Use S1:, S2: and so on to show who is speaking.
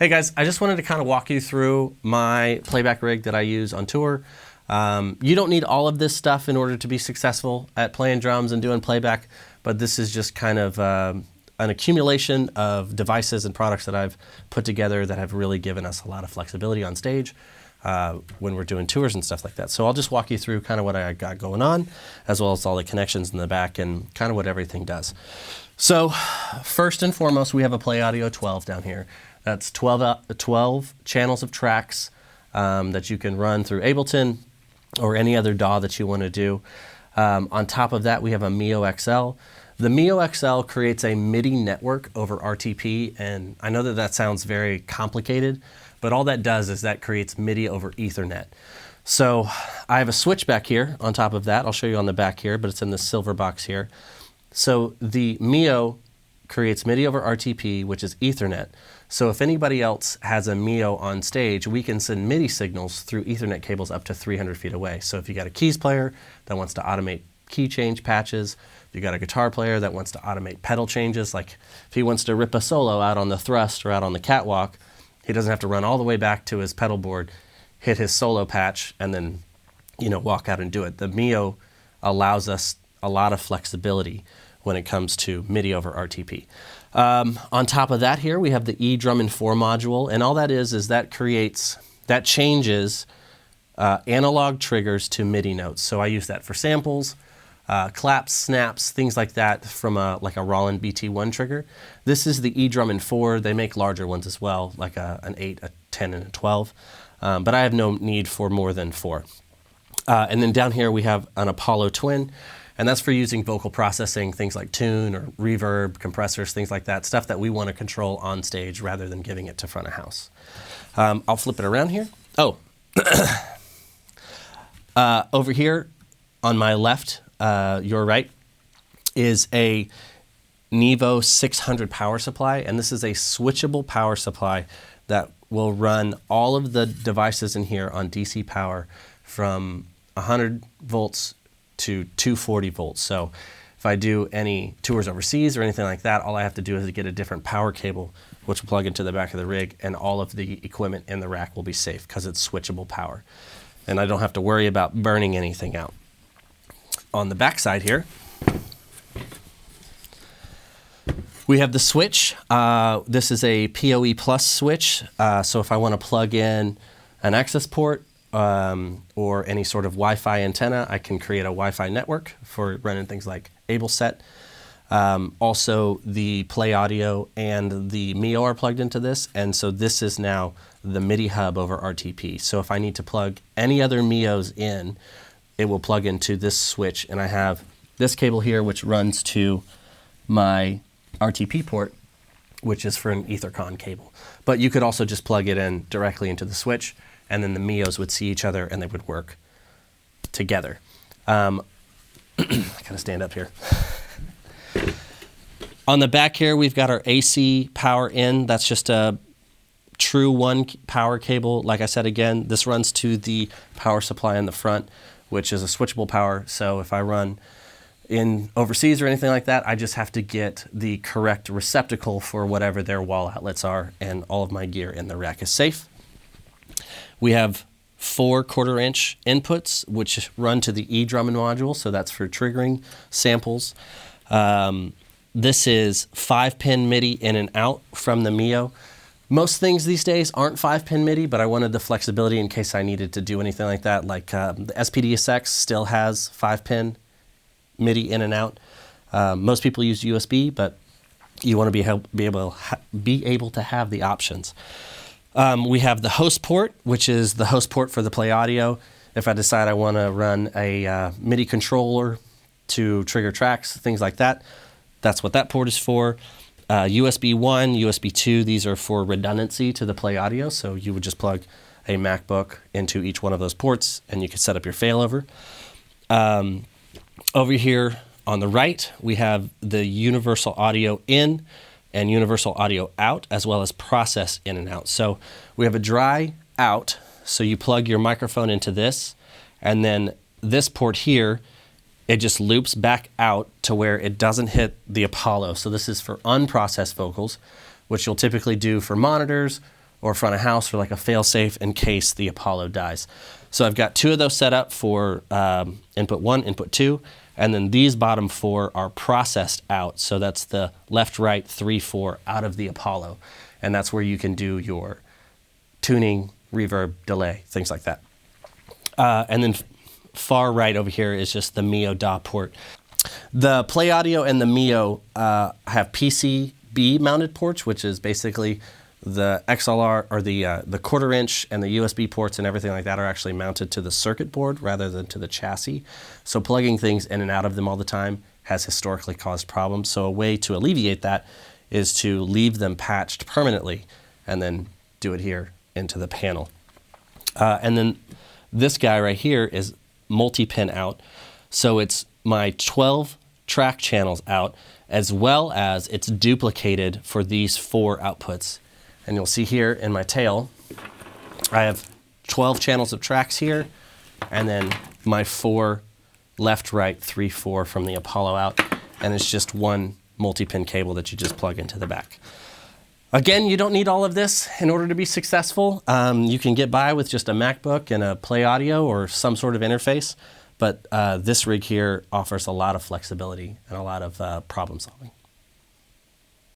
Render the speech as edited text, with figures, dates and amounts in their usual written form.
S1: Hey guys, I just wanted to kind of walk you through my playback rig that I use on tour. You don't need all of this stuff in order to be successful at playing drums and doing playback, but this is just kind of an accumulation of devices and products that I've put together that have really given us a lot of flexibility on stage when we're doing tours and stuff like that. So I'll just walk you through kind of what I got going on, as well as all the connections in the back and kind of what everything does. So first and foremost, we have a Play Audio 12 down here. That's 12 channels of tracks that you can run through Ableton or any other DAW that you want to do. On top of that, we have a Mio XL. The Mio XL creates a MIDI network over RTP, and I know that that sounds very complicated, but all that does is that creates MIDI over Ethernet. So I have a switch back here on top of that. I'll show you on the back here, but it's in the silver box here. So the Mio creates MIDI over RTP, which is Ethernet. So if anybody else has a Mio on stage, we can send MIDI signals through Ethernet cables up to 300 feet away. So if you got a keys player that wants to automate key change patches, if you got a guitar player that wants to automate pedal changes, like if he wants to rip a solo out on the thrust or out on the catwalk, he doesn't have to run all the way back to his pedal board, hit his solo patch, and then walk out and do it. The Mio allows us a lot of flexibility when it comes to MIDI over RTP. On top of that here, we have the eDrum4 module, and all that is that changes analog triggers to MIDI notes. So I use that for samples, claps, snaps, things like that from like a Roland BT1 trigger. This is the eDrum4. They make larger ones as well, like an 8, a 10, and a 12. But I have no need for more than 4. And then down here we have an Apollo Twin, and that's for using vocal processing, things like tune or reverb, compressors, things like that, stuff that we want to control on stage rather than giving it to front of house. I'll flip it around here. Oh, over here on my left, your right, is a Nevo 600 power supply, and this is a switchable power supply that will run all of the devices in here on DC power from 100 volts to 240 volts. So if I do any tours overseas or anything like that, all I have to do is get a different power cable, which will plug into the back of the rig, and all of the equipment in the rack will be safe because it's switchable power. And I don't have to worry about burning anything out. On the back side here, we have the switch. This is a PoE Plus switch. So if I want to plug in an access port, or any sort of Wi-Fi antenna, I can create a Wi-Fi network for running things like AbleSet. Also, the Play Audio and the Mio are plugged into this, and so this is now the MIDI hub over RTP. So if I need to plug any other Mios in, it will plug into this switch, and I have this cable here which runs to my RTP port, which is for an EtherCon cable. But you could also just plug it in directly into the switch, and then the Mios would see each other and they would work together. I gotta stand up here. On the back here, we've got our AC power in. That's just a true 1 power cable. Like I said again, this runs to the power supply in the front, which is a switchable power. So if I run in overseas or anything like that, I just have to get the correct receptacle for whatever their wall outlets are, and all of my gear in the rack is safe. We have 4 1/4-inch inputs, which run to the eDrum module, so that's for triggering samples. This is 5-pin MIDI in and out from the Mio. Most things these days aren't 5-pin MIDI, but I wanted the flexibility in case I needed to do anything like that. Like the SPD-SX still has 5-pin MIDI in and out. Most people use USB, but you want to be able to have the options. We have the host port, which is the host port for the Play Audio. If I decide I want to run a MIDI controller to trigger tracks, things like that, that's what that port is for. USB 1, USB 2, these are for redundancy to the Play Audio, so you would just plug a MacBook into each one of those ports, and you can set up your failover. Over here on the right, we have the universal audio in and universal audio out, as well as process in and out. So we have a dry out, so you plug your microphone into this, and then this port here, it just loops back out to where it doesn't hit the Apollo. So this is for unprocessed vocals, which you'll typically do for monitors or front of house for like a fail-safe in case the Apollo dies. So I've got 2 of those set up for input 1, input 2, and then these bottom 4 are processed out. So that's the left, right, 3, 4 out of the Apollo. And that's where you can do your tuning, reverb, delay, things like that. And then far right over here is just the Mio DAW port. The Play Audio and the Mio have PCB mounted ports, which is basically the XLR or the 1/4 inch and the USB ports and everything like that are actually mounted to the circuit board rather than to the chassis. So plugging things in and out of them all the time has historically caused problems. So a way to alleviate that is to leave them patched permanently and then do it here into the panel. And then this guy right here is multi-pin out. So it's my 12 track channels out, as well as it's duplicated for these 4 outputs. And you'll see here in my tail, I have 12 channels of tracks here, and then my 4 left, right, 3, 4 from the Apollo out, and it's just one multi-pin cable that you just plug into the back. Again, you don't need all of this in order to be successful. You can get by with just a MacBook and a Play Audio or some sort of interface, but this rig here offers a lot of flexibility and a lot of problem solving.